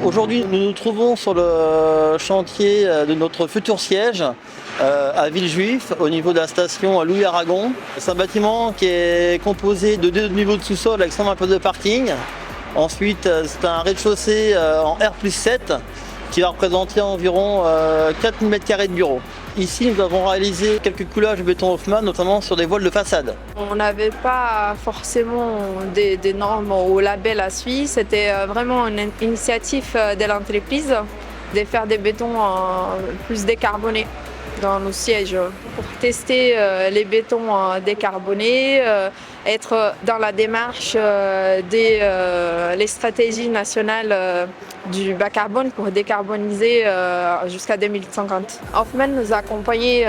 Aujourd'hui, nous nous trouvons sur le chantier de notre futur siège à Villejuif, au niveau de la station Louis Aragon. C'est un bâtiment qui est composé de 2 niveaux de sous-sol avec 120 places de parking. Ensuite, c'est un rez-de-chaussée en R+7 qui va représenter environ 4000 m² de bureaux. Ici, nous avons réalisé quelques coulages de béton Hofmann, notamment sur des voiles de façade. On n'avait pas forcément des normes ou labels à suivre. C'était vraiment une initiative de l'entreprise de faire des bétons plus décarbonés dans nos sièges pour tester les bétons décarbonés, être dans la démarche des stratégies nationales du bas carbone pour décarboniser jusqu'à 2050. Hofmann nous a accompagnés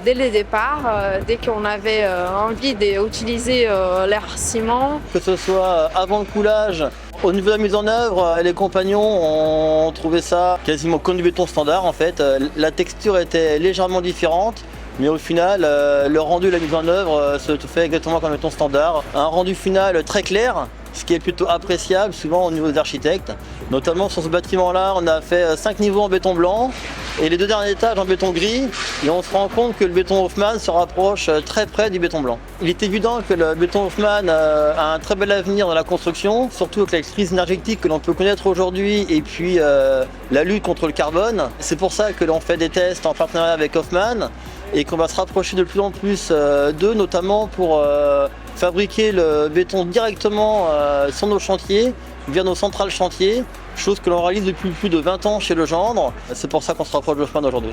dès le départ, dès qu'on avait envie d'utiliser l'air ciment. Que ce soit avant le coulage, au niveau de la mise en œuvre, les compagnons ont trouvé ça quasiment comme du béton standard en fait. La texture était légèrement différente, mais au final, le rendu et la mise en œuvre se fait exactement comme un béton standard. Un rendu final très clair, ce qui est plutôt appréciable souvent au niveau des architectes. Notamment sur ce bâtiment-là, on a fait 5 niveaux en béton blanc et les 2 derniers étages en béton gris. Et on se rend compte que le béton Hofmann se rapproche très près du béton blanc. Il est évident que le béton Hofmann a un très bel avenir dans la construction, surtout avec la crise énergétique que l'on peut connaître aujourd'hui et puis la lutte contre le carbone. C'est pour ça que l'on fait des tests en partenariat avec Hofmann et qu'on va se rapprocher de plus en plus d'eux, notamment pour fabriquer le béton directement sur nos chantiers, via nos centrales chantiers, chose que l'on réalise depuis plus de 20 ans chez Legendre. C'est pour ça qu'on se rapproche de Hofmann aujourd'hui.